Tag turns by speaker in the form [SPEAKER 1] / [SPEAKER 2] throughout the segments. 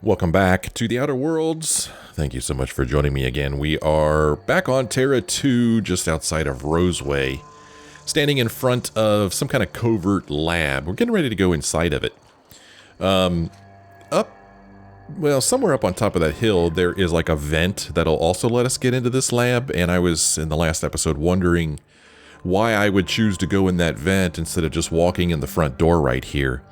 [SPEAKER 1] Welcome back to the Outer Worlds. Thank you so much for joining me again. We are back on Terra 2, just outside of Roseway, standing in front of some kind of covert lab. We're getting ready to go inside of it. Somewhere up on top of that hill, there is like a vent that'll also let us get into this lab, and I was, in the last episode, wondering why I would choose to go in that vent instead of just walking in the front door right here.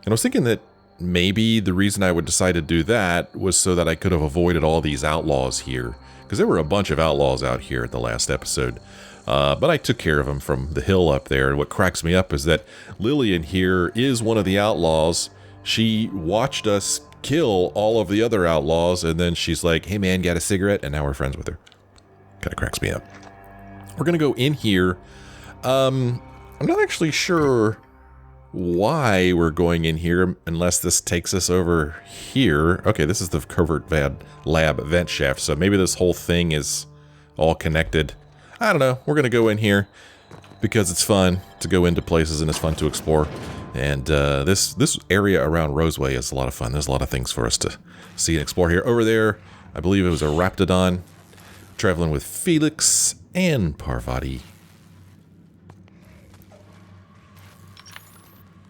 [SPEAKER 1] And I was thinking that maybe the reason I would decide to do that was so that I could have avoided all these outlaws here. Because there were a bunch of outlaws out here at the last episode. But I took care of them from the hill up there. And what cracks me up is that Lillian here is one of the outlaws. She watched us kill all of the other outlaws. And then she's like, hey man, got a cigarette? And now we're friends with her. Kind of cracks me up. We're going to go in here. I'm not actually sure why we're going in here unless this takes us over here. Okay, this is the covert lab vent shaft, so maybe this whole thing is all connected. I don't know. We're gonna go in here because it's fun to go into places and it's fun to explore. And this area around Roseway is a lot of fun. There's a lot of things for us to see and explore here. Over there, I believe it was a Raptidon traveling with Felix and Parvati.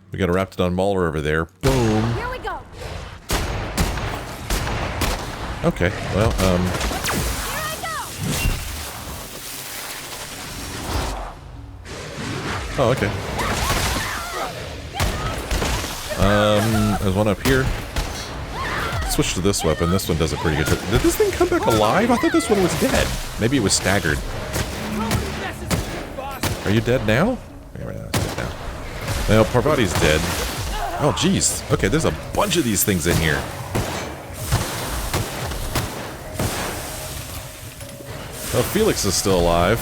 [SPEAKER 1] We got a Raptidon Mauler over there. Boom.
[SPEAKER 2] Here we go.
[SPEAKER 1] Okay, well,
[SPEAKER 2] Here I go.
[SPEAKER 1] oh, okay. There's one up here. Switch to this weapon. This one does a pretty good job. Did this thing come back alive? I thought this one was dead. Maybe it was staggered. Are you dead now? Okay, right now it's dead now. Well, Parvati's dead. Oh, jeez. Okay, there's a bunch of these things in here. Well, Felix is still alive.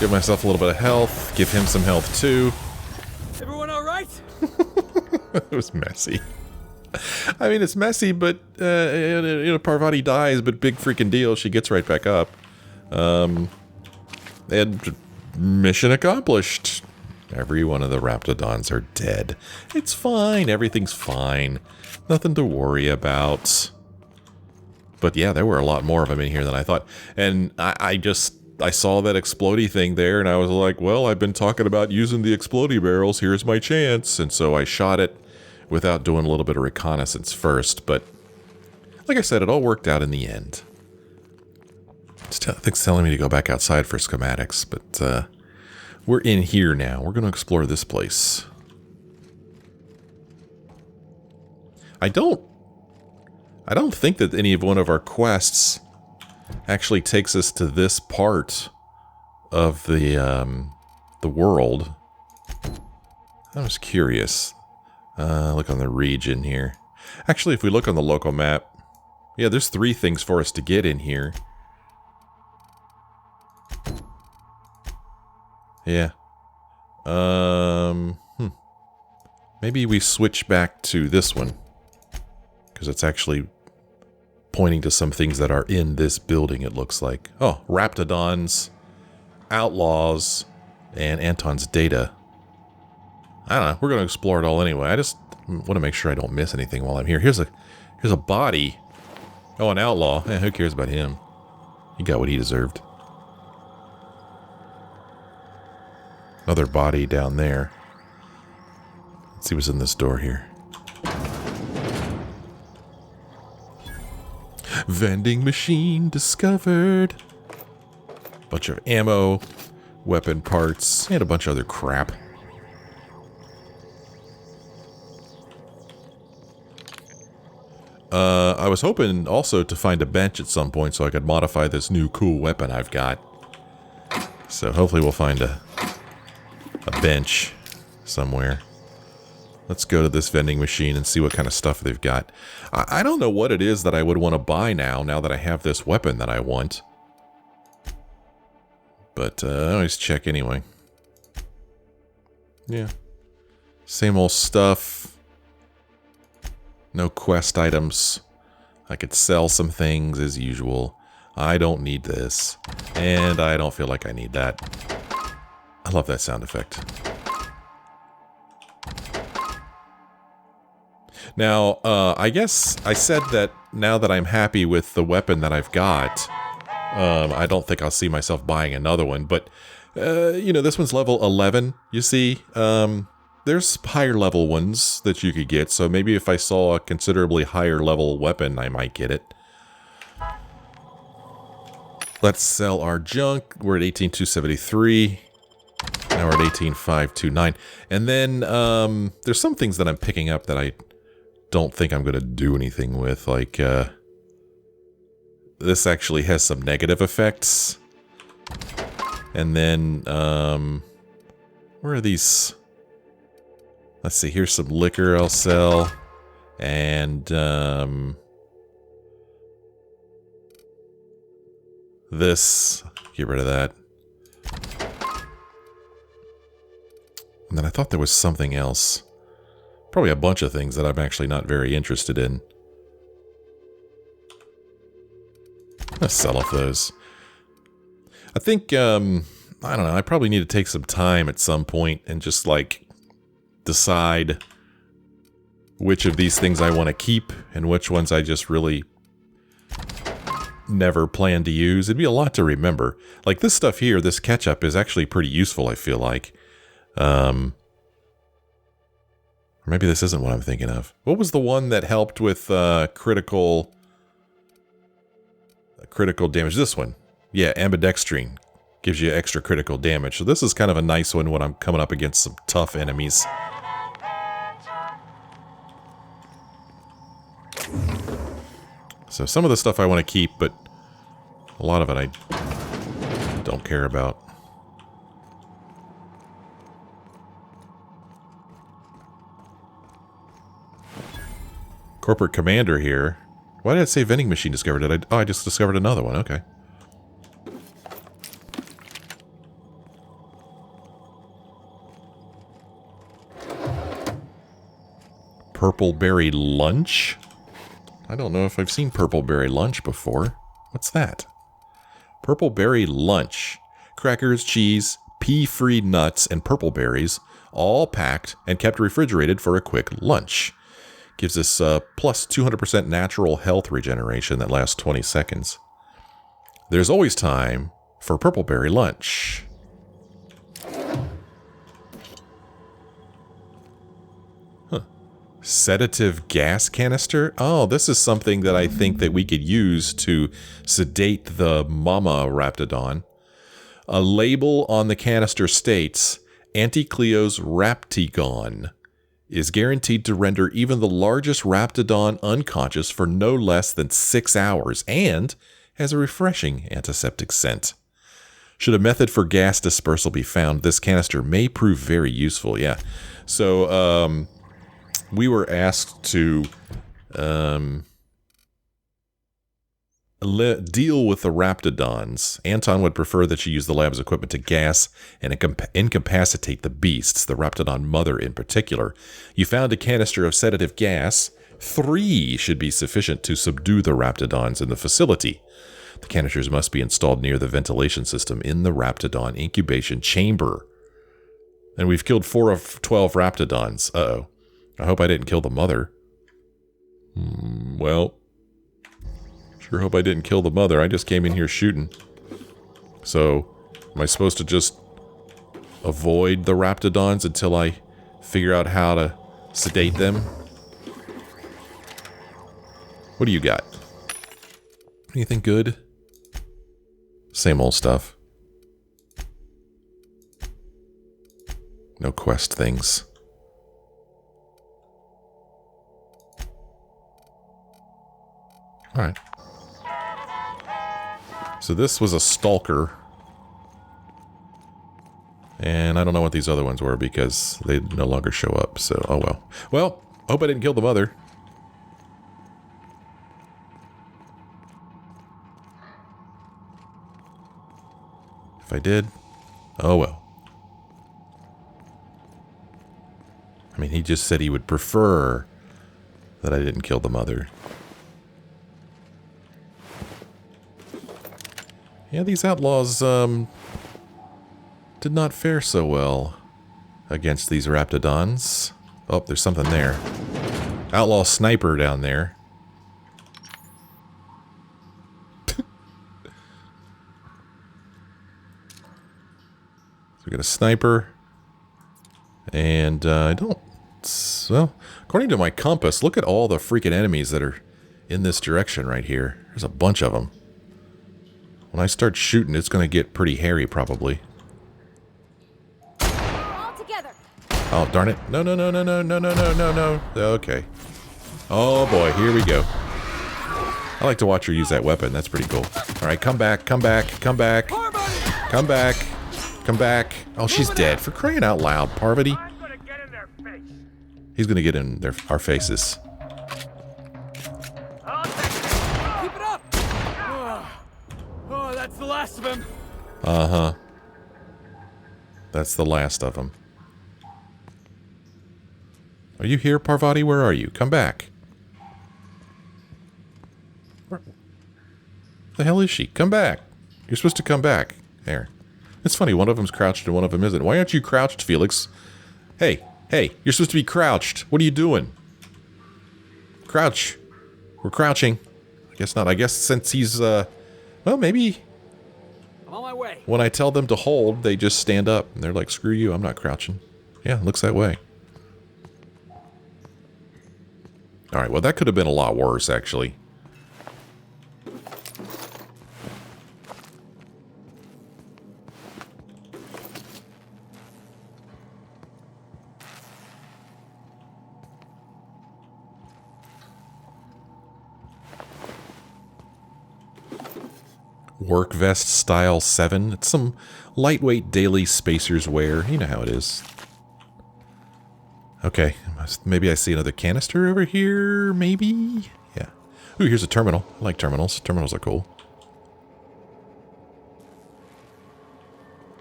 [SPEAKER 1] Give myself a little bit of health. Give him some health, too.
[SPEAKER 3] Everyone all right?
[SPEAKER 1] It was messy. I mean, it's messy, but, Parvati dies, but big freaking deal. She gets right back up. And mission accomplished. Every one of the Raptidons are dead. It's fine. Everything's fine. Nothing to worry about. But yeah, there were a lot more of them in here than I thought. And I saw that explodey thing there, and I was like, well, I've been talking about using the explodey barrels. Here's my chance. And so I shot it without doing a little bit of reconnaissance first. But like I said, it all worked out in the end. I think it's telling me to go back outside for schematics, but we're in here now. We're going to explore this place. I don't think that any of one of our quests actually takes us to this part of the world. I was curious. Look on the region here. Actually, if we look on the local map, yeah, there's 3 things for us to get in here. Yeah. Maybe we switch back to this one. Because it's actually pointing to some things that are in this building, it looks like. Oh, Raptidons, Outlaws, and Anton's data. I don't know. We're going to explore it all anyway. I just want to make sure I don't miss anything while I'm here. Here's a body. Oh, an outlaw. Who cares about him? He got what he deserved. Another body down there. Let's see what's in this door here. Vending machine discovered. Bunch of ammo, weapon parts, and a bunch of other crap. I was hoping also to find a bench at some point so I could modify this new cool weapon I've got. So hopefully we'll find a bench somewhere. Let's go to this vending machine and see what kind of stuff they've got. I don't know what it is that I would want to buy now that I have this weapon that I want. But I always check anyway. Yeah. Same old stuff. No quest items. I could sell some things as usual. I don't need this. And I don't feel like I need that. I love that sound effect. Now, I guess I said that now that I'm happy with the weapon that I've got, I don't think I'll see myself buying another one. But, you know, this one's level 11, you see. There's higher level ones that you could get, so maybe if I saw a considerably higher level weapon, I might get it. Let's sell our junk. We're at 18,273. Now we're at 18,529. And then there's some things that I'm picking up that I don't think I'm going to do anything with. Like, this actually has some negative effects. And then, where are these? Let's see, here's some liquor I'll sell. And, this, get rid of that. And then I thought there was something else. Probably a bunch of things that I'm actually not very interested in. Let's sell off those. I think, I don't know, I probably need to take some time at some point and just, like, decide which of these things I want to keep and which ones I just really never plan to use. It'd be a lot to remember. Like, this stuff here, this ketchup, is actually pretty useful, I feel like. Or maybe this isn't what I'm thinking of. What was the one that helped with critical damage? This one. Yeah, ambidextrine. Gives you extra critical damage. So this is kind of a nice one when I'm coming up against some tough enemies. So some of the stuff I want to keep, but a lot of it I don't care about. Corporate Commander here. Why did it say vending machine discovered? I just discovered another one. Okay. Purple Berry Lunch? I don't know if I've seen Purple Berry Lunch before. What's that? Purple Berry Lunch. Crackers, cheese, pea-free nuts, and purple berries, all packed and kept refrigerated for a quick lunch. Gives us plus 200% natural health regeneration that lasts 20 seconds. There's always time for Purple Berry Lunch. Sedative gas canister? Oh, this is something that I think that we could use to sedate the mama Raptidon. A label on the canister states, Anticleo's Raptigon is guaranteed to render even the largest Raptidon unconscious for no less than 6 hours and has a refreshing antiseptic scent. Should a method for gas dispersal be found, this canister may prove very useful. Yeah. So, we were asked to deal with the Raptidons. Anton would prefer that you use the lab's equipment to gas and incapacitate the beasts, the Raptidon mother in particular. You found a canister of sedative gas. 3 should be sufficient to subdue the Raptidons in the facility. The canisters must be installed near the ventilation system in the Raptidon incubation chamber. And we've killed 4 of 12 Raptidons. Uh-oh. I hope I didn't kill the mother. Well, sure hope I didn't kill the mother. I just came in here shooting. So, am I supposed to just avoid the Raptidons until I figure out how to sedate them? What do you got? Anything good? Same old stuff. No quest things. Alright. So this was a stalker. And I don't know what these other ones were because they no longer show up, so oh well. Well, hope I didn't kill the mother. If I did, oh well. I mean, he just said he would prefer that I didn't kill the mother. Yeah, these outlaws, did not fare so well against these Raptidons. Oh, there's something there. outlaw sniper down there. We got a sniper, and I don't, well, according to my compass, look at all the freaking enemies that are in this direction right here. There's a bunch of them. When I start shooting, it's going to get pretty hairy, probably.
[SPEAKER 2] All together.
[SPEAKER 1] Oh, darn it. No, no, no, no, no, no, no, no, no, no. Okay. Oh, boy, here we go. I like to watch her use that weapon. That's pretty cool. All right, come back, come back, come back. Come back. Come back. Oh, she's dead. For crying out loud, Parvati. He's gonna get in our faces.
[SPEAKER 3] Keep it up! Oh, that's the last of him.
[SPEAKER 1] Uh-huh. That's the last of them. Are you here, Parvati? Where are you? Come back. Where the hell is she? Come back. You're supposed to come back. There. It's funny, one of them's crouched and one of them isn't. Why aren't you crouched, Felix? Hey, hey, you're supposed to be crouched. What are you doing? Crouch. We're crouching. I guess not. I guess since he's, well, maybe
[SPEAKER 3] I'm on my way.
[SPEAKER 1] when I tell them to hold, they just stand up. And they're like, screw you, I'm not crouching. Yeah, looks that way. Alright, well, that could have been a lot worse, actually. Work vest style 7. It's some lightweight daily spacers wear. You know how it is. Okay, maybe I see another canister over here, maybe? Yeah. Ooh, here's a terminal. I like terminals. Terminals are cool.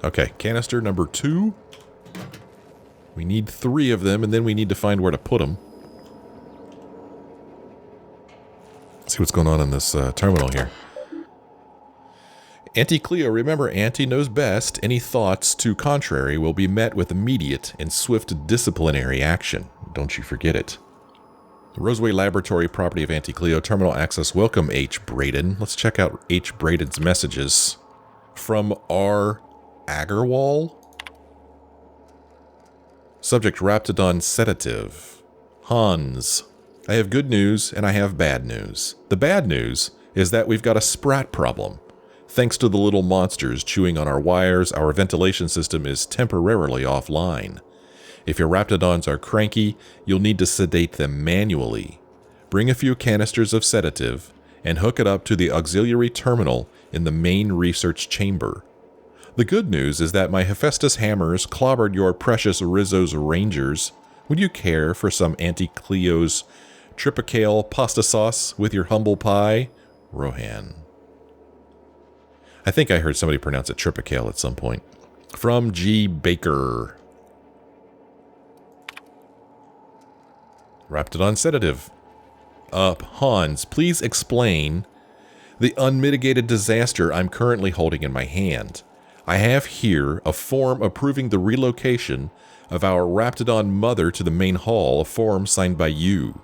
[SPEAKER 1] Okay, canister number 2. We need 3 of them, and then we need to find where to put them. Let's see what's going on in this terminal here. Auntie Cleo, remember, Auntie knows best. Any thoughts to contrary will be met with immediate and swift disciplinary action. Don't you forget it. The Roseway Laboratory, property of Auntie Cleo. Terminal access. Welcome, H. Braden. Let's check out H. Braden's messages. From R. Agarwal. Subject, Raptidon sedative. Hans. I have good news and I have bad news. The bad news is that we've got a sprat problem. Thanks to the little monsters chewing on our wires, our ventilation system is temporarily offline. If your Raptidons are cranky, you'll need to sedate them manually. Bring a few canisters of sedative and hook it up to the auxiliary terminal in the main research chamber. The good news is that my Hephaestus hammers clobbered your precious Rizzo's Rangers. Would you care for some Auntie Cleo's tripicale pasta sauce with your humble pie? Rohan. I think I heard somebody pronounce it tripicale at some point. From G. Baker. Raptidon sedative. Hans, please explain the unmitigated disaster I'm currently holding in my hand. I have here a form approving the relocation of our Raptidon mother to the main hall, a form signed by you.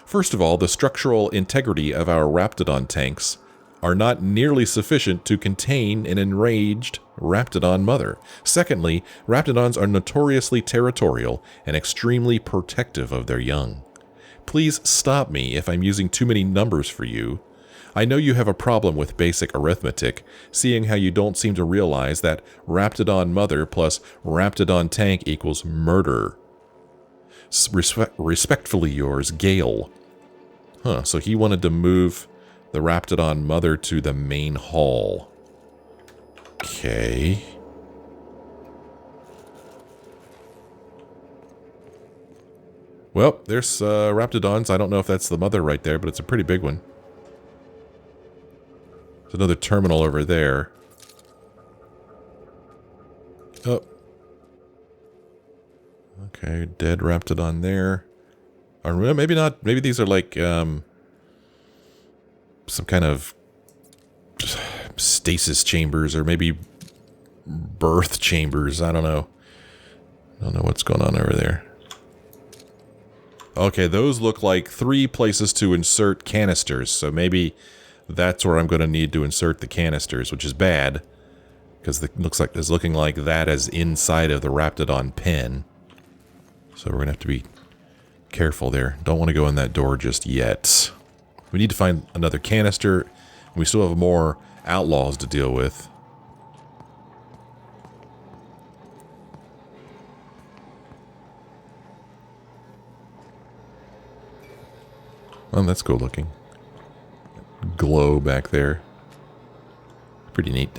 [SPEAKER 1] First of all, the structural integrity of our Raptidon tanks are not nearly sufficient to contain an enraged Raptidon mother. Secondly, Raptidons are notoriously territorial and extremely protective of their young. Please stop me if I'm using too many numbers for you. I know you have a problem with basic arithmetic, seeing how you don't seem to realize that Raptidon mother plus Raptidon tank equals murder. Respectfully yours, Gale. Huh, so he wanted to move the Raptidon mother to the main hall. Okay. Well, there's Raptidons. I don't know if that's the mother right there, but it's a pretty big one. There's another terminal over there. Oh. Okay, dead Raptidon there. Or maybe not. Maybe these are like some kind of stasis chambers, or maybe birth chambers. I don't know. I don't know what's going on over there. Okay, those look like 3 places to insert canisters, so maybe that's where I'm going to need to insert the canisters, which is bad, because it looks like it's looking like that is inside of the Raptidon pen. So we're going to have to be careful there. Don't want to go in that door just yet. We need to find another canister. We still have more outlaws to deal with. Oh, that's cool looking. Glow back there. Pretty neat.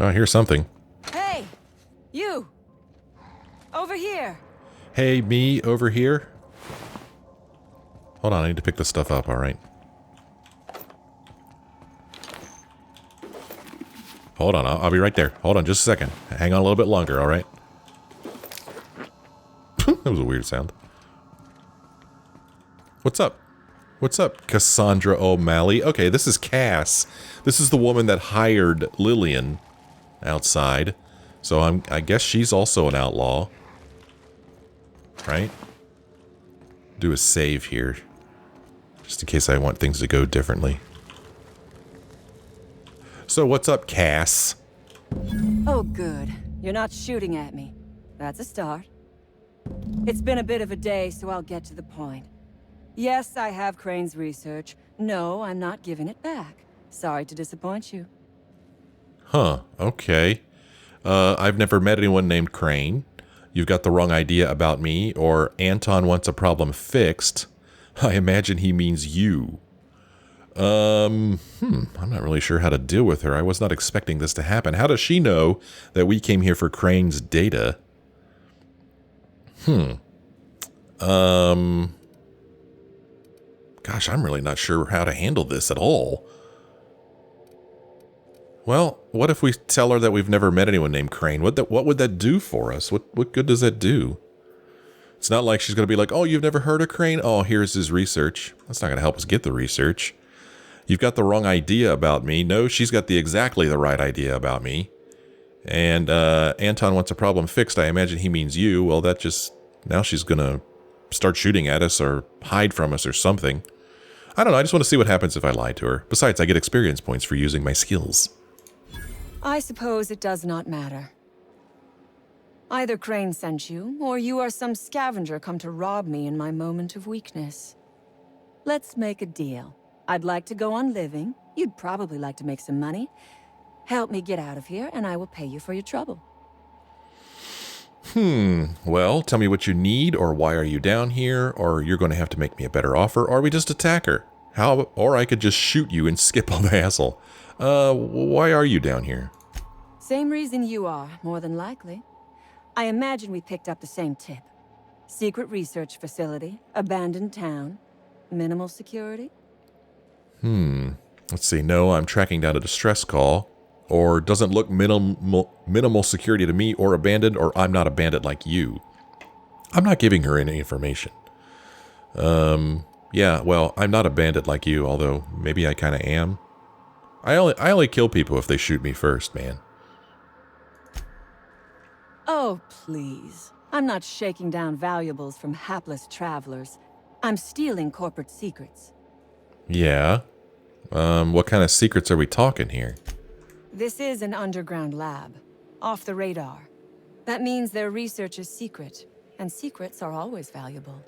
[SPEAKER 1] Oh, here's something.
[SPEAKER 2] Hey! You! Over here!
[SPEAKER 1] Hey, me over here? Hold on, I need to pick this stuff up, alright. Hold on, I'll be right there. Hold on just a second. Hang on a little bit longer, alright? That was a weird sound. What's up? What's up, Cassandra O'Malley? Okay, this is Cass. This is the woman that hired Lillian outside. So I guess she's also an outlaw. Right? Do a save here. Just in case I want things to go differently. So what's up, Cass?
[SPEAKER 2] Oh, good. You're not shooting at me. That's a start. It's been a bit of a day, so I'll get to the point. Yes, I have Crane's research. No, I'm not giving it back. Sorry to disappoint you.
[SPEAKER 1] Huh, okay. I've never met anyone named Crane. You've got the wrong idea about me, or Anton wants a problem fixed. I imagine he means you. I'm not really sure how to deal with her. I was not expecting this to happen. How does she know that we came here for Crane's data? Gosh, I'm really not sure how to handle this at all. Well, what if we tell her that we've never met anyone named Crane? What would that do for us? What good does that do? It's not like she's going to be like, oh, you've never heard of Crane? Oh, here's his research. That's not going to help us get the research. You've got the wrong idea about me. No, she's got exactly the right idea about me. And Anton wants a problem fixed. I imagine he means you. Well, now she's going to start shooting at us or hide from us or something. I don't know. I just want to see what happens if I lie to her. Besides, I get experience points for using my skills.
[SPEAKER 2] I suppose it does not matter. Either Crane sent you, or you are some scavenger come to rob me in my moment of weakness. Let's make a deal. I'd like to go on living. You'd probably like to make some money. Help me get out of here, and I will pay you for your trouble.
[SPEAKER 1] Well, tell me what you need, or why are you down here, or you're going to have to make me a better offer, or we just attack her. Or I could just shoot you and skip all the hassle. Why are you down here?
[SPEAKER 2] Same reason you are, more than likely. I imagine we picked up the same tip. Secret research facility, abandoned town, minimal security.
[SPEAKER 1] Let's see. No, I'm tracking down a distress call. Or doesn't look minimal security to me, or abandoned, or I'm not a bandit like you. I'm not giving her any information. Yeah, well, I'm not a bandit like you, although maybe I kind of am. I only kill people if they shoot me first, man.
[SPEAKER 2] Oh, please. I'm not shaking down valuables from hapless travelers. I'm stealing corporate secrets.
[SPEAKER 1] Yeah. What kind of secrets are we talking here?
[SPEAKER 2] This is an underground lab, off the radar. That means their research is secret, and secrets are always valuable.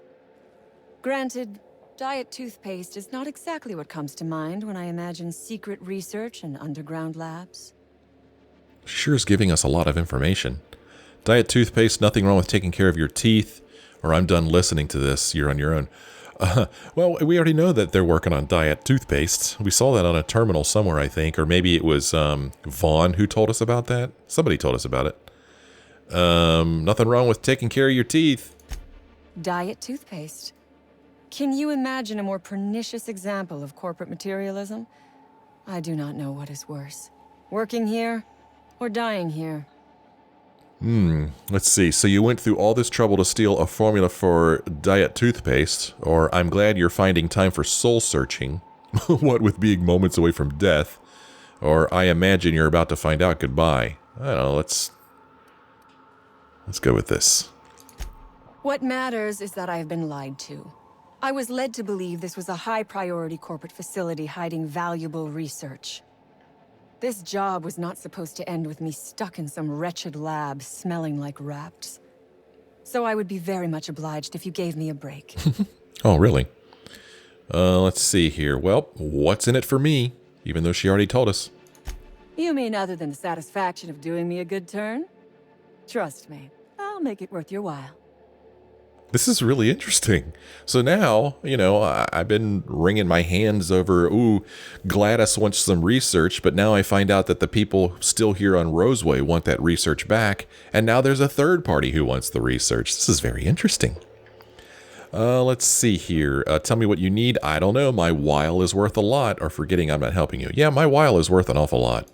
[SPEAKER 2] Granted, diet toothpaste is not exactly what comes to mind when I imagine secret research and underground labs.
[SPEAKER 1] Sure is giving us a lot of information. Diet toothpaste, nothing wrong with taking care of your teeth, or I'm done listening to this, you're on your own. Well, we already know that they're working on diet toothpaste. We saw that on a terminal somewhere, I think, or maybe it was Vaughn who told us about that. Somebody told us about it. Nothing wrong with taking care of your teeth.
[SPEAKER 2] Diet toothpaste. Can you imagine a more pernicious example of corporate materialism? I do not know what is worse. Working here, or dying here.
[SPEAKER 1] Let's see. So you went through all this trouble to steal a formula for diet toothpaste, or I'm glad you're finding time for soul searching. What with being moments away from death. Or I imagine you're about to find out. Goodbye. I don't know, let's go with this.
[SPEAKER 2] What matters is that I've been lied to. I was led to believe this was a high-priority corporate facility hiding valuable research. This job was not supposed to end with me stuck in some wretched lab smelling like rats. So I would be very much obliged if you gave me a break.
[SPEAKER 1] Oh, really? Let's see here. Well, what's in it for me? Even though she already told us.
[SPEAKER 2] You mean other than the satisfaction of doing me a good turn? Trust me, I'll make it worth your while.
[SPEAKER 1] This is really interesting. So now, you know, I've been wringing my hands over, ooh, Gladys wants some research, but now I find out that the people still here on Roseway want that research back, and now there's a third party who wants the research. This is very interesting. Let's see here. Tell me what you need. I don't know. My while is worth a lot, or forgetting I'm not helping you. Yeah, my while is worth an awful lot.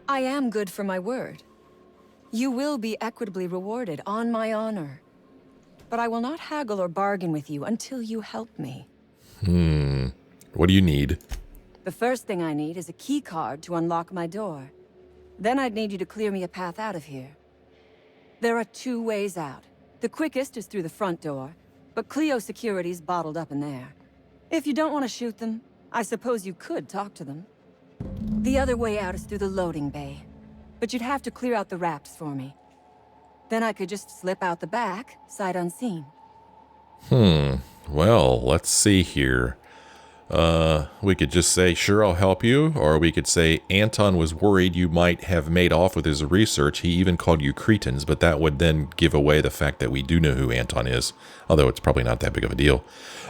[SPEAKER 2] I am good for my word. You will be equitably rewarded on my honor. But I will not haggle or bargain with you until you help me.
[SPEAKER 1] What do you need?
[SPEAKER 2] The first thing I need is a key card to unlock my door. Then I'd need you to clear me a path out of here. There are 2 ways out. The quickest is through the front door, but Cleo Security's bottled up in there. If you don't want to shoot them, I suppose you could talk to them. The other way out is through the loading bay, but you'd have to clear out the wraps for me. Then I could just slip out the back, sight unseen.
[SPEAKER 1] Well, let's see here. We could just say, sure, I'll help you. Or we could say, Anton was worried you might have made off with his research. He even called you cretins, but that would then give away the fact that we do know who Anton is. Although it's probably not that big of a deal.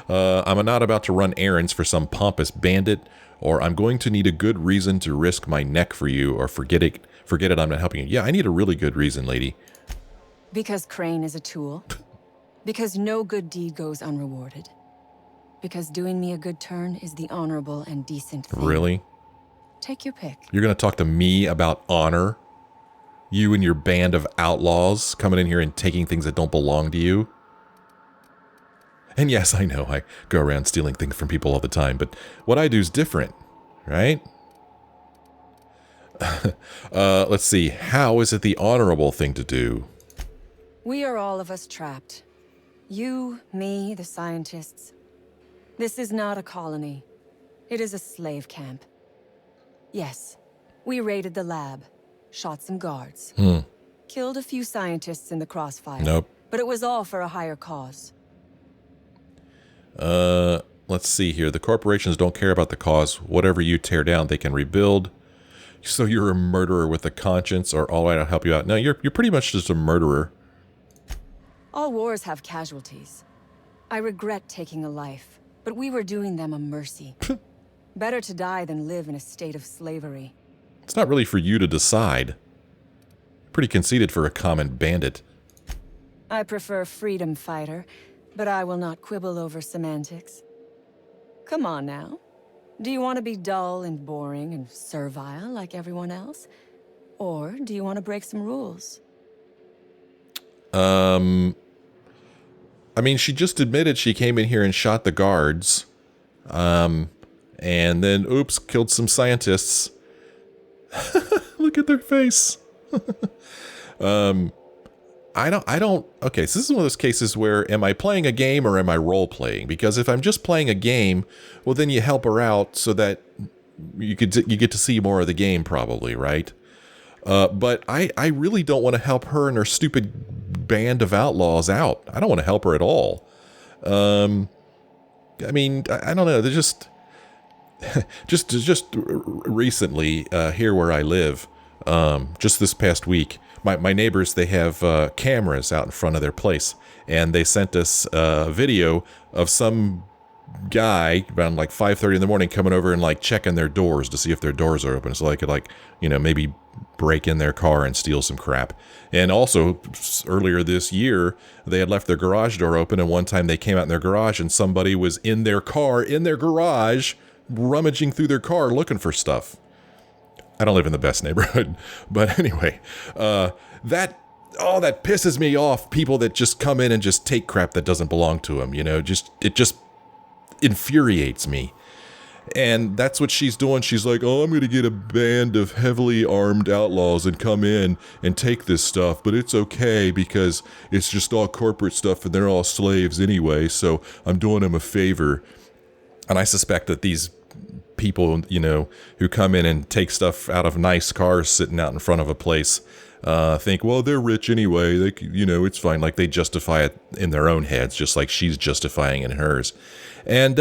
[SPEAKER 1] I'm not about to run errands for some pompous bandit. Or I'm going to need a good reason to risk my neck for you. Or forget it, I'm not helping you. Yeah, I need a really good reason, lady.
[SPEAKER 2] Because Crane is a tool. Because no good deed goes unrewarded. Because doing me a good turn is the honorable and decent thing.
[SPEAKER 1] Really?
[SPEAKER 2] Take your pick.
[SPEAKER 1] You're going to talk to me about honor? You and your band of outlaws coming in here and taking things that don't belong to you? And yes, I know, I go around stealing things from people all the time, but what I do is different, right? Let's see, how is it the honorable thing to do?
[SPEAKER 2] We are all of us trapped. You, me, the scientists. This is not a colony. It is a slave camp. Yes, we raided the lab, shot some guards. Killed a few scientists in the crossfire.
[SPEAKER 1] Nope.
[SPEAKER 2] But it was all for a higher cause.
[SPEAKER 1] Let's see here. The corporations don't care about the cause. Whatever you tear down, they can rebuild. So you're a murderer with a conscience, or all right, I'll help you out. No, you're pretty much just a murderer.
[SPEAKER 2] All wars have casualties. I regret taking a life, but we were doing them a mercy. Better to die than live in a state of slavery.
[SPEAKER 1] It's not really for you to decide. Pretty conceited for a common bandit.
[SPEAKER 2] I prefer freedom fighter, but I will not quibble over semantics. Come on now. Do you want to be dull and boring and servile like everyone else? Or do you want to break some rules?
[SPEAKER 1] I mean, she just admitted she came in here and shot the guards. And then, oops, killed some scientists. Look at their face. Okay, so this is one of those cases where, am I playing a game or am I role-playing? Because if I'm just playing a game, well, then you help her out so that you get to see more of the game, probably, right? But I really don't want to help her and her stupid band of outlaws out. I don't want to help her at all. I mean, I don't know. They're just recently here where I live, just this past week, my neighbors, they have cameras out in front of their place, and they sent us a video of some guy around like 5:30 in the morning coming over and like checking their doors to see if their doors are open so they could maybe break in their car and steal some crap. And also earlier this year they had left their garage door open, and one time they came out in their garage and somebody was in their car in their garage rummaging through their car looking for stuff. I don't live in the best neighborhood, but anyway, that pisses me off. People that just come in and just take crap that doesn't belong to them, it just infuriates me. And that's what she's doing. She's like, oh, I'm going to get a band of heavily armed outlaws and come in and take this stuff. But it's okay because it's just all corporate stuff and they're all slaves anyway. So I'm doing them a favor. And I suspect that these people, you know, who come in and take stuff out of nice cars sitting out in front of a place, think, well, they're rich anyway. They, you know, it's fine. Like they justify it in their own heads, just like she's justifying it in hers. And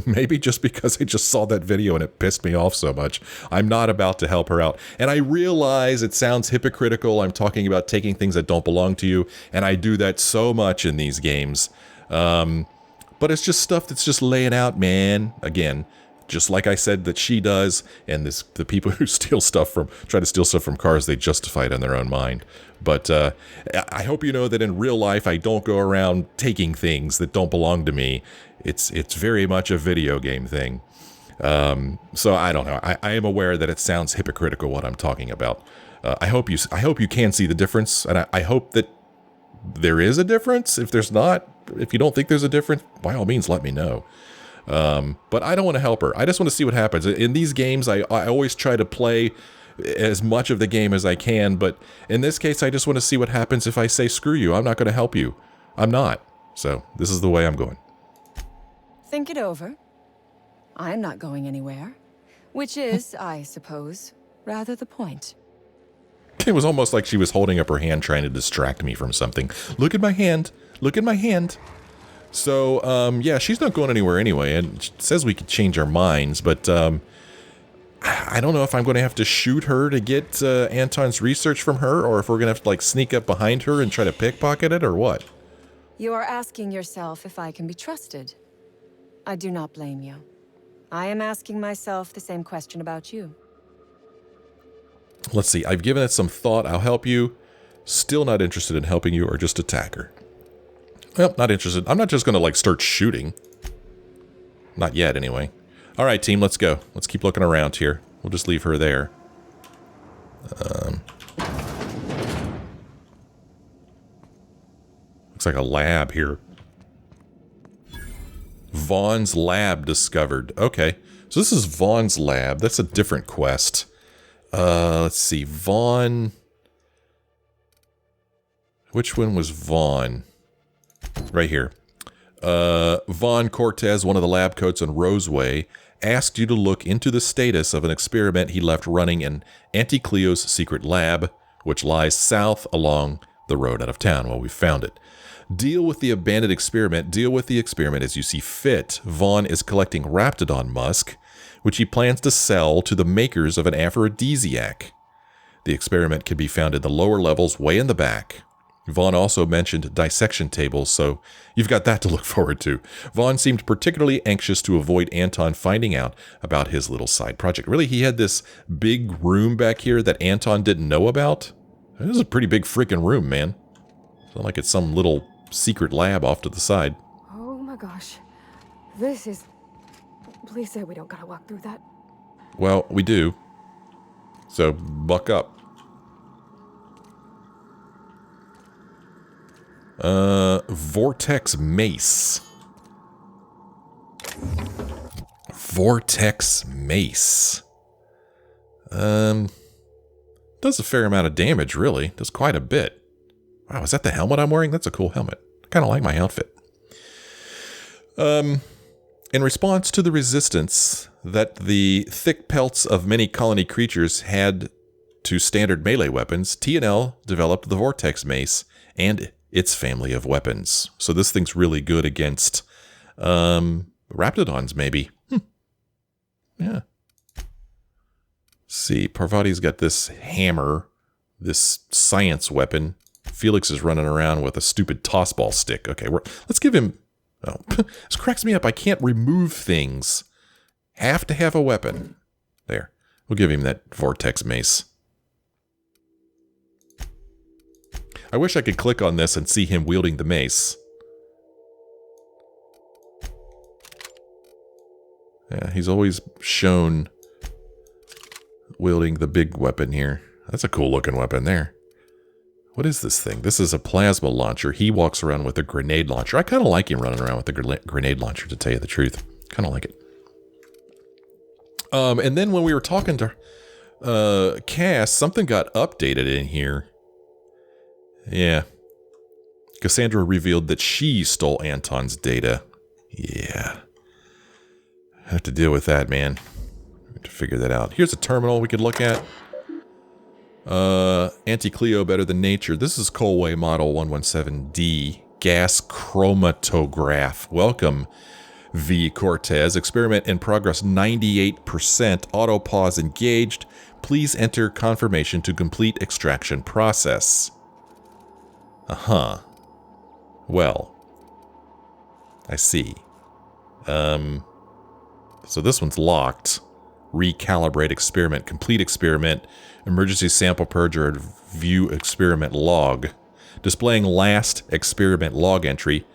[SPEAKER 1] maybe just because I just saw that video and it pissed me off so much, I'm not about to help her out. And I realize it sounds hypocritical. I'm talking about taking things that don't belong to you. And I do that so much in these games. But it's just stuff that's just laying out, man. Again, just like I said that she does, and the people who try to steal stuff from cars, they justify it in their own mind. But I hope you know that in real life, I don't go around taking things that don't belong to me. It's very much a video game thing. So I don't know. I am aware that it sounds hypocritical what I'm talking about. I hope you can see the difference, and I hope that there is a difference. If there's not, if you don't think there's a difference, by all means, let me know. But I don't want to help her. I just want to see what happens. In these games, I always try to play as much of the game as I can, but in this case, I just want to see what happens if I say, screw you, I'm not going to help you. I'm not. So this is the way I'm going.
[SPEAKER 2] Think it over. I'm not going anywhere. Which is, I suppose, rather the point.
[SPEAKER 1] It was almost like she was holding up her hand trying to distract me from something. Look at my hand. Look at my hand. So, yeah, she's not going anywhere anyway, and she says we could change our minds, but I don't know if I'm going to have to shoot her to get Anton's research from her, or if we're going to have to, like, sneak up behind her and try to pickpocket it, or what?
[SPEAKER 2] You are asking yourself if I can be trusted. I do not blame you. I am asking myself the same question about you.
[SPEAKER 1] Let's see, I've given it some thought. I'll help you. Still not interested in helping you, or just attack her. Well, not interested. I'm not just going to, like, start shooting. Not yet, anyway. All right, team, let's go. Let's keep looking around here. We'll just leave her there. Looks like a lab here. Vaughn's lab discovered. Okay, so this is Vaughn's lab. That's a different quest. Let's see. Vaughn. Which one was Vaughn? Right here. Vaughn Cortez, one of the lab coats on Roseway, asked you to look into the status of an experiment he left running in Auntie Cleo's secret lab, which lies south along the road out of town. Well, we found it. Deal with the abandoned experiment. Deal with the experiment as you see fit. Vaughn is collecting Raptidon musk, which he plans to sell to the makers of an aphrodisiac. The experiment can be found in the lower levels way in the back. Vaughn also mentioned dissection tables, so you've got that to look forward to. Vaughn seemed particularly anxious to avoid Anton finding out about his little side project. Really, he had this big room back here that Anton didn't know about? This is a pretty big freaking room, man. It's not like it's some little secret lab off to the side.
[SPEAKER 4] Oh my gosh. This is... Please say we don't gotta walk through that.
[SPEAKER 1] Well, we do. So, buck up. Vortex Mace. Vortex Mace. Does a fair amount of damage, really. Does quite a bit. Wow, is that the helmet I'm wearing? That's a cool helmet. I kind of like my outfit. In response to the resistance that the thick pelts of many colony creatures had to standard melee weapons, T&L developed the Vortex Mace and its family of weapons. So this thing's really good against Raptidons, maybe. Yeah. See, Parvati's got this hammer, this science weapon. Felix is running around with a stupid tossball stick. Okay, let's give him... Oh, this cracks me up. I can't remove things. Have to have a weapon. There. We'll give him that Vortex Mace. I wish I could click on this and see him wielding the mace. Yeah, he's always shown wielding the big weapon here. That's a cool looking weapon there. What is this thing? This is a plasma launcher. He walks around with a grenade launcher. I kind of like him running around with a grenade launcher, to tell you the truth. Kind of like it. And then when we were talking to Cass, something got updated in here. Yeah. Cassandra revealed that she stole Anton's data. Yeah. I have to deal with that, man. I have to figure that out. Here's a terminal we could look at. Anti-Cleo better than nature. This is Colway Model 117D. Gas chromatograph. Welcome, V. Cortez. Experiment in progress 98%. Auto pause engaged. Please enter confirmation to complete extraction process. Uh-huh. Well. I see. So this one's locked. Recalibrate experiment. Complete experiment. Emergency sample purge or view experiment log. Displaying last experiment log entry.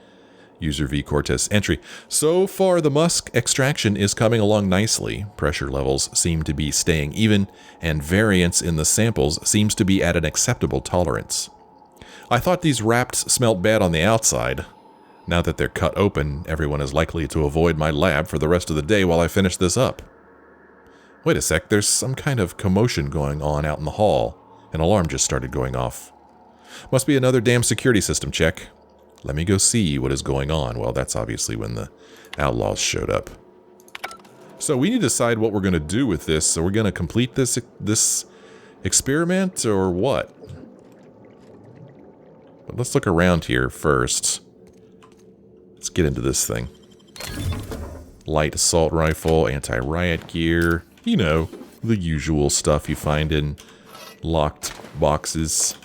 [SPEAKER 1] User V Cortez entry. So far, the musk extraction is coming along nicely. Pressure levels seem to be staying even, and variance in the samples seems to be at an acceptable tolerance. I thought these wraps smelt bad on the outside. Now that they're cut open, everyone is likely to avoid my lab for the rest of the day while I finish this up. Wait a sec, there's some kind of commotion going on out in the hall. An alarm just started going off. Must be another damn security system check. Let me go see what is going on. Well, that's obviously when the outlaws showed up. So we need to decide what we're going to do with this. Are we going to complete this experiment or what? But let's look around here first. Let's get into this thing. Light assault rifle, anti-riot gear. You know, the usual stuff you find in locked boxes.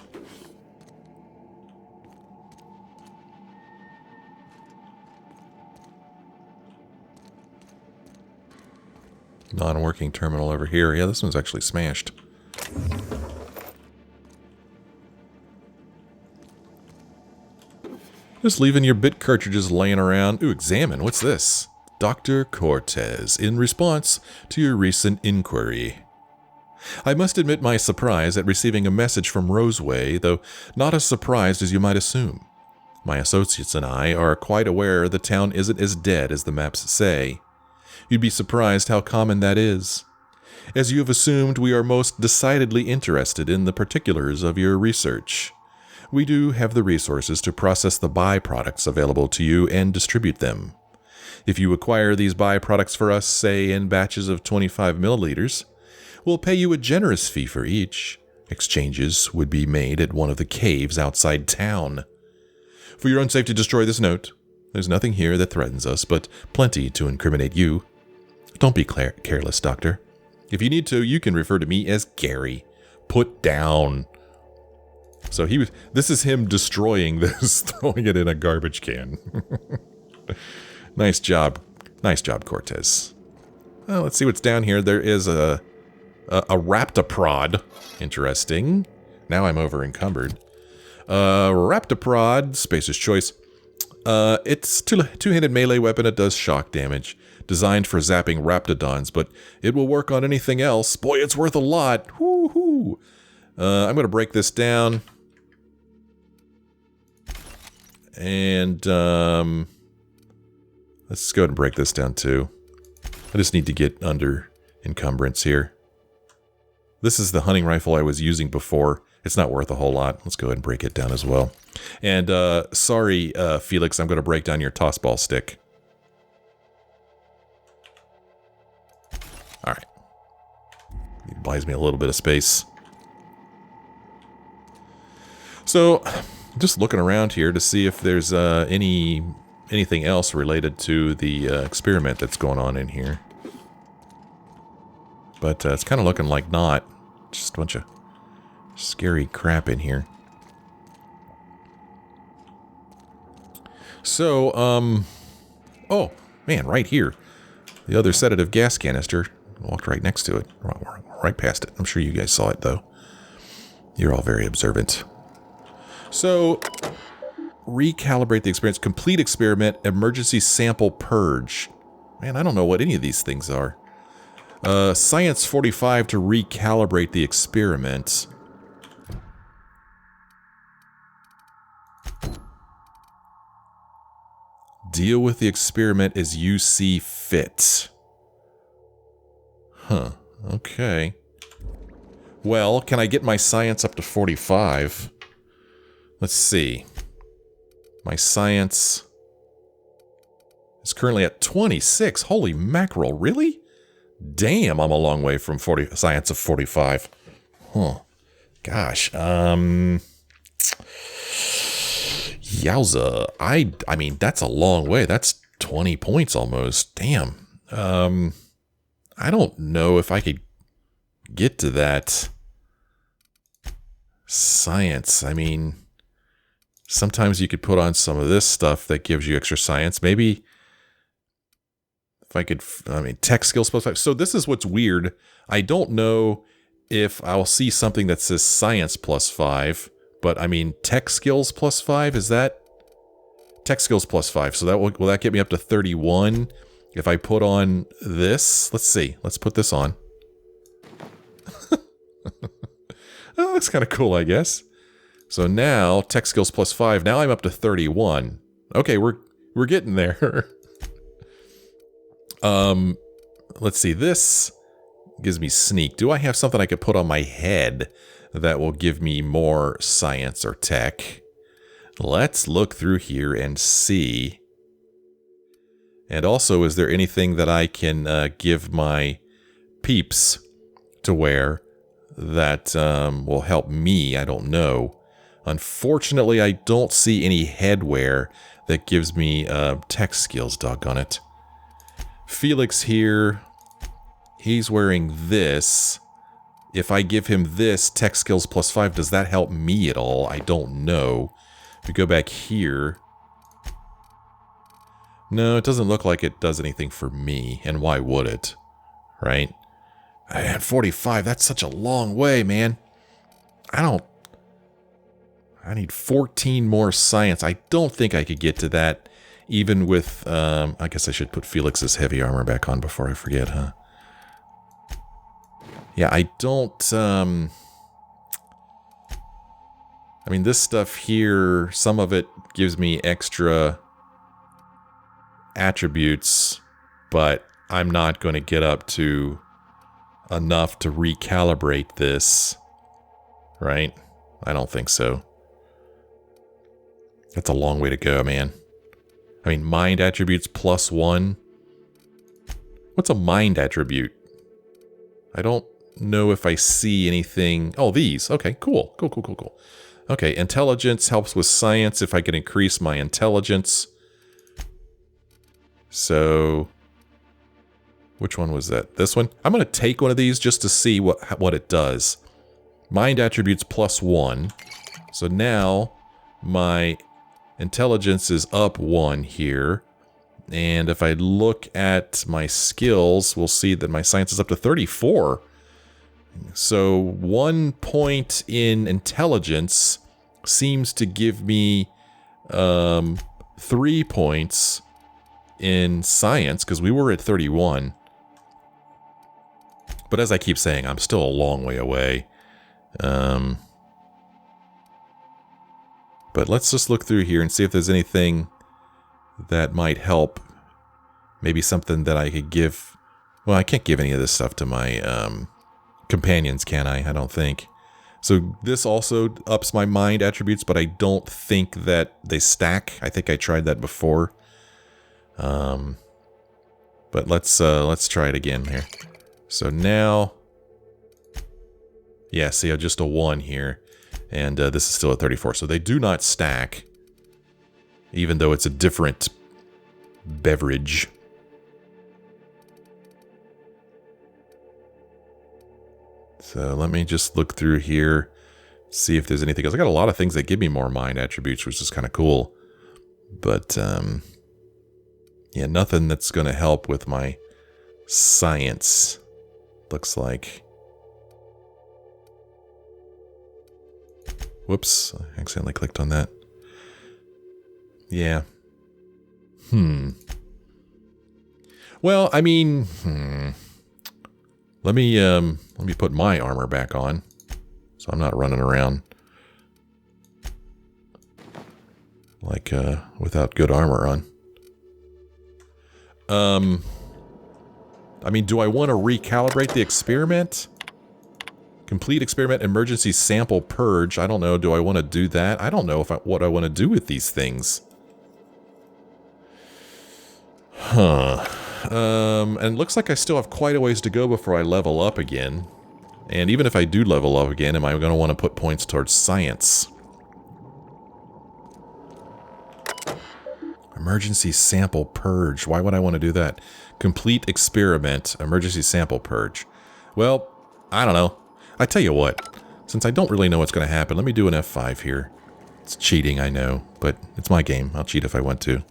[SPEAKER 1] Non-working terminal over here. Yeah, this one's actually smashed. Just leaving your bit cartridges laying around. Ooh, examine. What's this? Dr. Cortez, in response to your recent inquiry. I must admit my surprise at receiving a message from Roseway, though not as surprised as you might assume. My associates and I are quite aware the town isn't as dead as the maps say. You'd be surprised how common that is. As you have assumed, we are most decidedly interested in the particulars of your research. We do have the resources to process the byproducts available to you and distribute them. If you acquire these byproducts for us, say in batches of 25 milliliters, we'll pay you a generous fee for each. Exchanges would be made at one of the caves outside town. For your own safety, destroy this note. There's nothing here that threatens us, but plenty to incriminate you. Don't be careless, Doctor. If you need to, you can refer to me as Gary. Put down. So this is him destroying this, throwing it in a garbage can. Nice job. Nice job, Cortez. Well, let's see what's down here. There is a raptoprod. Interesting. Now I'm over encumbered. Raptoprod, Spacer's Choice. It's two-handed melee weapon. It does shock damage. Designed for zapping raptidons, but it will work on anything else. Boy, it's worth a lot. Woo-hoo. I'm going to break this down. And let's go ahead and break this down too. I just need to get under encumbrance here. This is the hunting rifle I was using before. It's not worth a whole lot. Let's go ahead and break it down as well. And sorry, Felix, I'm going to break down your tossball stick. All right. It buys me a little bit of space. So, just looking around here to see if there's anything else related to the experiment that's going on in here. But it's kind of looking like not. Just a bunch of scary crap in here. So, oh, man, right here. The other sedative gas canister. Walked right next to it. Right past it. I'm sure you guys saw it, though. You're all very observant. So, recalibrate the experience. Complete experiment. Emergency sample purge. Man, I don't know what any of these things are. Science 45 to recalibrate the experiment. Deal with the experiment as you see fit. Huh. Okay. Well, can I get my science up to 45? Let's see. My science is currently at 26. Holy mackerel, really? Damn, I'm a long way from science of 45. Huh. Gosh. Yowza. I mean, that's a long way. That's 20 points almost. Damn. I don't know if I could get to that science. I mean, sometimes you could put on some of this stuff that gives you extra science. Maybe if I could, I mean, tech skills plus 5. So this is what's weird. I don't know if I'll see something that says science plus 5, but I mean, tech skills plus 5, is that? Tech skills plus 5. So that will that get me up to 31? If I put on this, let's see. Let's put this on. Oh, that's kind of cool, I guess. So now, tech skills plus 5. Now I'm up to 31. Okay, we're getting there. Let's see. This gives me sneak. Do I have something I could put on my head that will give me more science or tech? Let's look through here and see. And also, is there anything that I can give my peeps to wear that will help me? I don't know. Unfortunately, I don't see any headwear that gives me tech skills, doggone it. Felix here, he's wearing this. If I give him this, tech skills plus 5, does that help me at all? I don't know. If we go back here... No, it doesn't look like it does anything for me, and why would it? Right? Man, 45, that's such a long way, man. I need 14 more science. I don't think I could get to that, even with, I guess I should put Felix's heavy armor back on before I forget, huh? Yeah, I don't, I mean, this stuff here, some of it gives me extra attributes, but I'm not going to get up to enough to recalibrate this, right? I don't think so. That's a long way to go, man. I mean, mind attributes plus 1. What's a mind attribute? I don't know if I see anything. Oh, these. Okay, cool. Cool. Okay, intelligence helps with science if I can increase my intelligence. So, which one was that? This one? I'm going to take one of these just to see what it does. Mind attributes plus 1. So now my intelligence is up 1 here. And if I look at my skills, we'll see that my science is up to 34. So 1 point in intelligence seems to give me 3 points in science, because we were at 31. But as I keep saying, I'm still a long way away. But let's just look through here and see if there's anything that might help. Maybe something that I could give. Well, I can't give any of this stuff to my companions, can I? I don't think. So this also ups my mind attributes, but I don't think that they stack. I think I tried that before. But let's try it again here. So now, yeah, see, just a 1 here, and this is still at 34. So they do not stack, even though it's a different beverage. So let me just look through here, see if there's anything else. I got a lot of things that give me more mind attributes, which is kind of cool. But, yeah, nothing that's going to help with my science, looks like. Whoops, I accidentally clicked on that. Yeah. Well, I mean, let me put my armor back on, so I'm not running around like without good armor on. I mean, do I want to recalibrate the experiment? Complete experiment emergency sample purge. I don't know. Do I want to do that? I don't know what I want to do with these things. Huh. And it looks like I still have quite a ways to go before I level up again. And even if I do level up again, am I going to want to put points towards science? Emergency sample purge. Why would I want to do that? Complete experiment, emergency sample purge. Well, I don't know. I tell you what, since I don't really know what's going to happen, let me do an F5 here. It's cheating, I know, but it's my game. I'll cheat if I want to.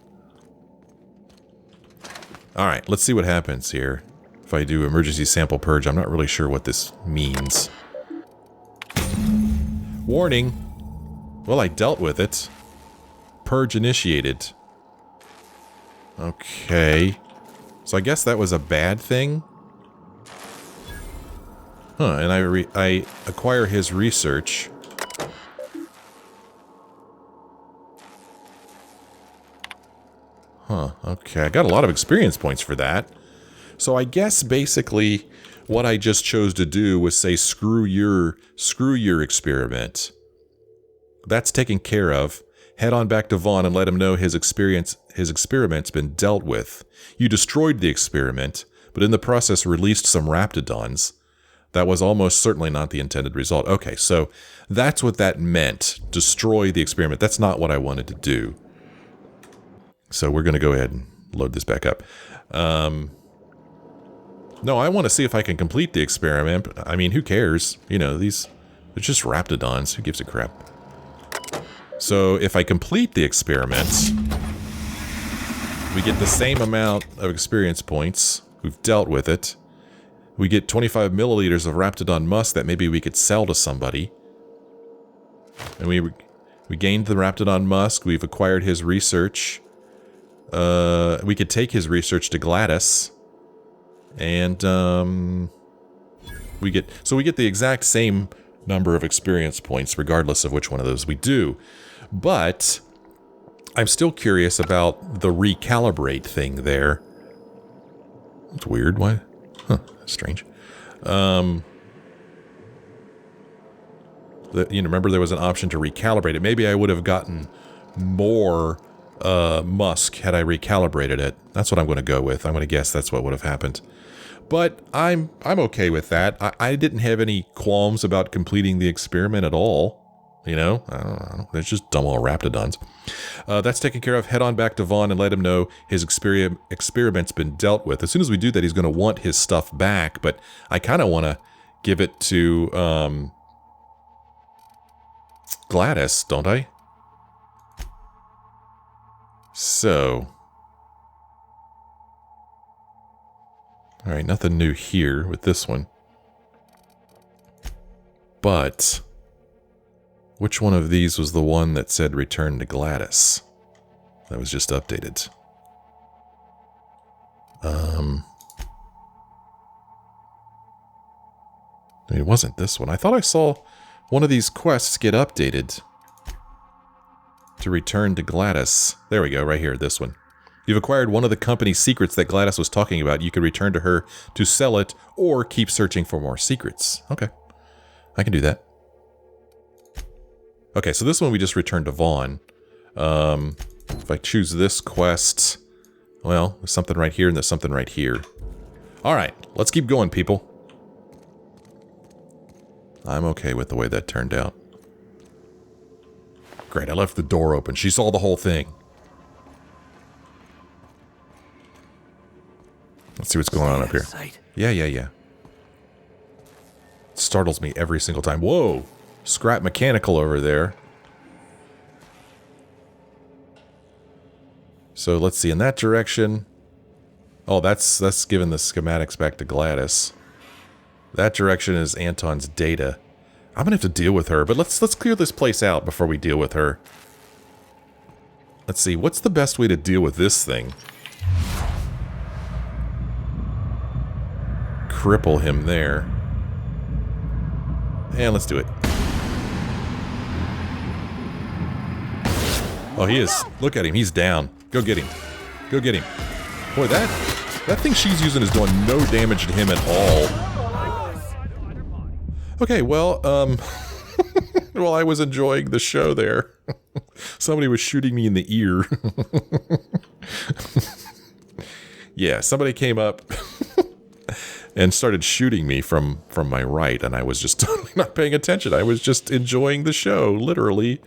[SPEAKER 1] Alright, let's see what happens here. If I do emergency sample purge, I'm not really sure what this means. Warning. Well, I dealt with it. Purge initiated. Okay. So I guess that was a bad thing? Huh, and I acquire his research. Huh, okay. I got a lot of experience points for that. So I guess basically what I just chose to do was say screw your experiment. That's taken care of. Head on back to Vaughn and let him know his experiment's been dealt with. You destroyed the experiment, but in the process released some raptidons. That was almost certainly not the intended result. Okay, so that's what that meant. Destroy the experiment. That's not what I wanted to do. So we're going to go ahead and load this back up. No, I want to see if I can complete the experiment. I mean, who cares? You know, they're just raptidons. Who gives a crap? So if I complete the experiment, we get the same amount of experience points. We've dealt with it. We get 25 milliliters of raptidon musk that maybe we could sell to somebody. And we gained the raptidon musk. We've acquired his research. We could take his research to Gladys. And we get the exact same number of experience points regardless of which one of those we do. But I'm still curious about the recalibrate thing there. It's weird. Why? Huh, strange. Remember there was an option to recalibrate it. Maybe I would have gotten more musk had I recalibrated it. That's what I'm going to go with. I'm going to guess that's what would have happened. But I'm okay with that. I didn't have any qualms about completing the experiment at all. You know, I don't know. It's just dumb old raptidons. That's taken care of. Head on back to Vaughn and let him know his experiment's been dealt with. As soon as we do that, he's going to want his stuff back. But I kind of want to give it to Gladys, don't I? So... Alright, nothing new here with this one. But... which one of these was the one that said return to Gladys? That was just updated. It wasn't this one. I thought I saw one of these quests get updated to return to Gladys. There we go, right here, this one. You've acquired one of the company's secrets that Gladys was talking about. You can return to her to sell it or keep searching for more secrets. Okay, I can do that. Okay, so this one we just returned to Vaughn. If I choose this quest, well, there's something right here and there's something right here. Alright, let's keep going, people. I'm okay with the way that turned out. Great, I left the door open. She saw the whole thing. Let's see what's going on up here. Yeah. It startles me every single time. Whoa! Scrap mechanical over there. So let's see, in that direction. Oh, that's giving the schematics back to Gladys. That direction is Anton's data. I'm gonna have to deal with her, but let's clear this place out before we deal with her. Let's see, what's the best way to deal with this thing? Cripple him there. And let's do it. Oh, he is. Look at him. He's down. Go get him. Go get him. Boy, that That thing she's using is doing no damage to him at all. Okay, well, while I was enjoying the show there, somebody was shooting me in the ear. Yeah, somebody came up and started shooting me from my right, and I was just totally not paying attention. I was just enjoying the show, literally.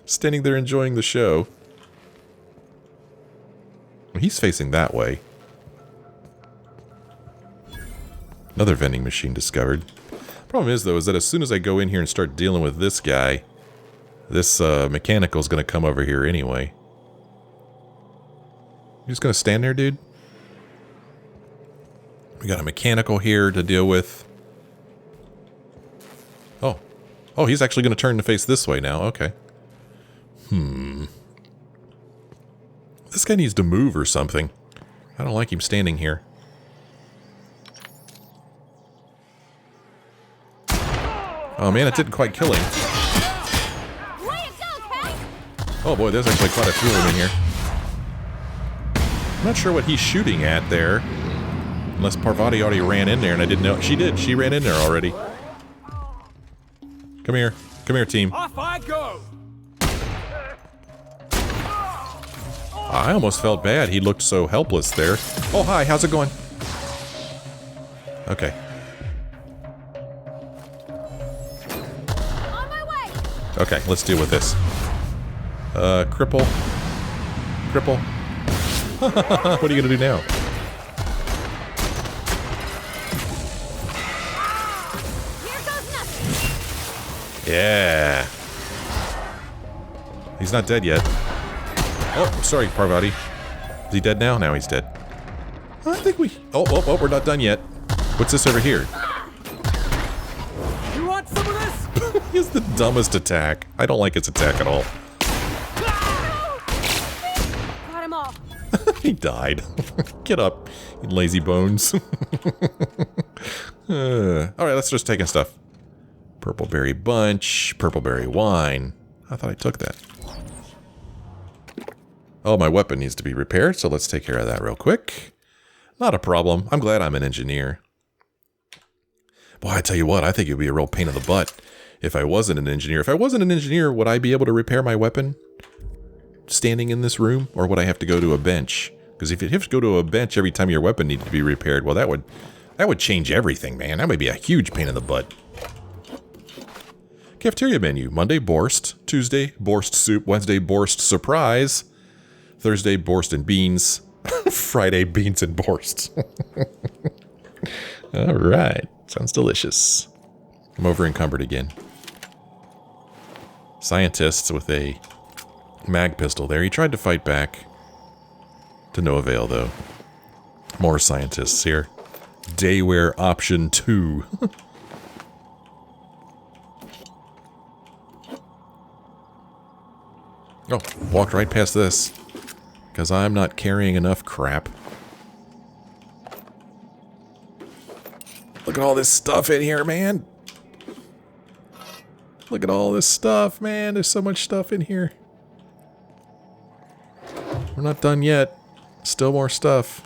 [SPEAKER 1] Standing there enjoying the show. He's facing that way. Another vending machine discovered. Problem is, though, is that as soon as I go in here and start dealing with this guy, this mechanical is going to come over here anyway. You just going to stand there, dude? We got a mechanical here to deal with. Oh. Oh, he's actually going to turn to face this way now. Okay. This guy needs to move or something. I don't like him standing here. Oh man, it didn't quite kill him. Oh boy, there's actually quite a few of them in here. I'm not sure what he's shooting at there. Unless Parvati already ran in there and I didn't know. She did. She ran in there already. Come here. Come here, team.
[SPEAKER 3] Off I go.
[SPEAKER 1] I almost felt bad. He looked so helpless there. Oh, hi. How's it going? Okay.
[SPEAKER 4] On my way.
[SPEAKER 1] Okay, let's deal with this. Cripple. Cripple. What are you gonna do now?
[SPEAKER 4] Here goes nothing.
[SPEAKER 1] Yeah. He's not dead yet. Oh, sorry, Parvati. Is he dead now? Now he's dead. I think we... Oh, we're not done yet. What's this over here?
[SPEAKER 3] You want some of this?
[SPEAKER 1] He's the dumbest attack. I don't like its attack at all.
[SPEAKER 4] Got him all.
[SPEAKER 1] He died. Get up, you lazy bones. Alright, let's just take stuff. Purple berry bunch, purple berry wine. I thought I took that. Oh, my weapon needs to be repaired, so let's take care of that real quick. Not a problem. I'm glad I'm an engineer. Boy, I tell you what, I think it would be a real pain in the butt if I wasn't an engineer. If I wasn't an engineer, would I be able to repair my weapon standing in this room, or would I have to go to a bench? Because if you have to go to a bench every time your weapon needed to be repaired, well, that would change everything, man. That would be a huge pain in the butt. Cafeteria menu. Monday, borscht. Tuesday, borscht soup. Wednesday, borscht surprise. Thursday, borscht and beans. Friday, beans and borscht. All right. Sounds delicious. I'm over encumbered again. Scientists with a mag pistol there. He tried to fight back. To no avail, though. More scientists here. Dayware option 2. Oh, walked right past this. Because I'm not carrying enough crap. Look at all this stuff in here, man. Look at all this stuff, man. There's so much stuff in here. We're not done yet. Still more stuff.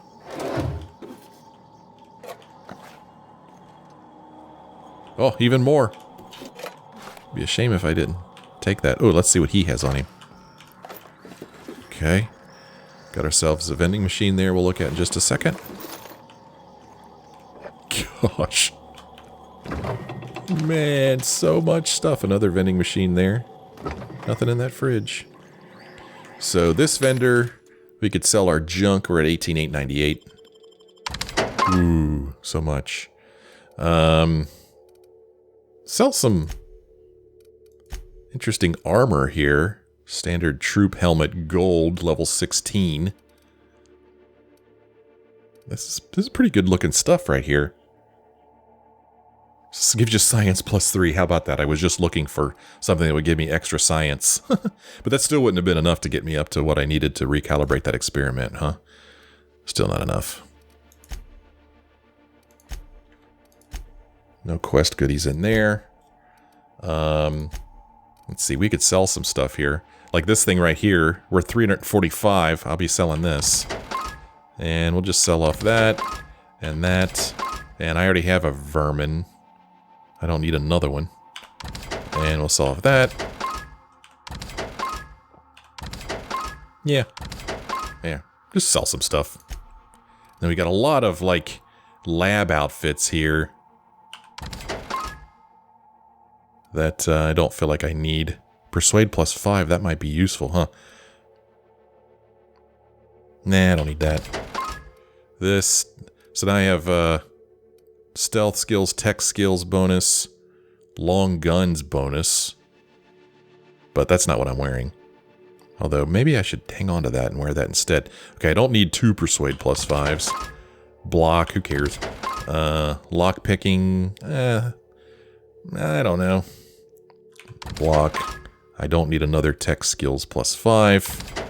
[SPEAKER 1] Oh, even more. Be a shame if I didn't take that. Oh, let's see what he has on him. Okay. Got ourselves a vending machine there we'll look at in just a second. Gosh. Man, so much stuff. Another vending machine there. Nothing in that fridge. So this vendor, we could sell our junk. We're at $18,898. Ooh, so much. Sell some interesting armor here. Standard troop helmet gold, level 16. This is pretty good looking stuff right here. This gives you science +3. How about that? I was just looking for something that would give me extra science. But that still wouldn't have been enough to get me up to what I needed to recalibrate that experiment, huh? Still not enough. No quest goodies in there. Let's see, we could sell some stuff here. Like this thing right here, we're 345. I'll be selling this. And we'll just sell off that and that. And I already have a vermin. I don't need another one. And we'll sell off that. Yeah. Yeah. Just sell some stuff. Then we got a lot of, like, lab outfits here that I don't feel like I need. Persuade +5, that might be useful, huh? Nah, I don't need that. This. So now I have stealth skills, tech skills bonus, long guns bonus. But that's not what I'm wearing. Although, maybe I should hang on to that and wear that instead. Okay, I don't need 2 Persuade +5s. Block, who cares? Lock picking, I don't know. Block. I don't need another tech skills +5.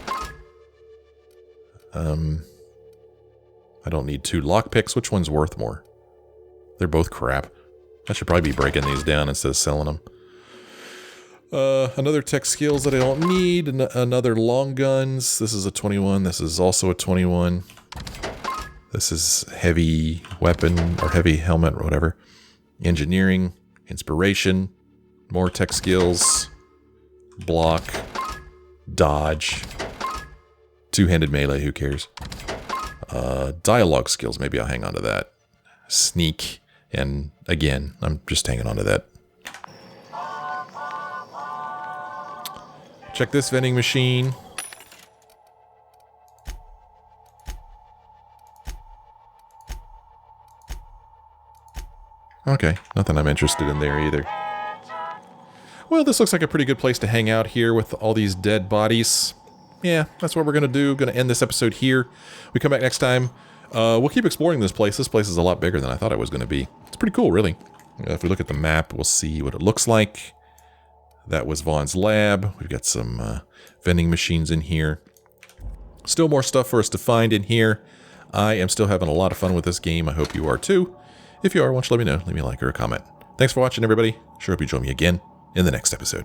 [SPEAKER 1] I don't need 2 lockpicks. Which one's worth more? They're both crap. I should probably be breaking these down instead of selling them. Another tech skills that I don't need. Another long guns. This is a 21. This is also a 21. This is heavy weapon or heavy helmet or whatever. Engineering. Inspiration. More tech skills. Block. Dodge. Two-handed melee, who cares? Dialogue skills, maybe I'll hang on to that. Sneak, and again, I'm just hanging on to that. Check this vending machine. Okay, nothing I'm interested in there either. Well, this looks like a pretty good place to hang out here with all these dead bodies. Yeah, that's what we're going to do. Going to end this episode here. We come back next time. We'll keep exploring this place. This place is a lot bigger than I thought it was going to be. It's pretty cool, really. If we look at the map, we'll see what it looks like. That was Vaughn's lab. We've got some vending machines in here. Still more stuff for us to find in here. I am still having a lot of fun with this game. I hope you are too. If you are, why don't you let me know? Leave me a like or a comment. Thanks for watching, everybody. Sure hope you join me again in the next episode.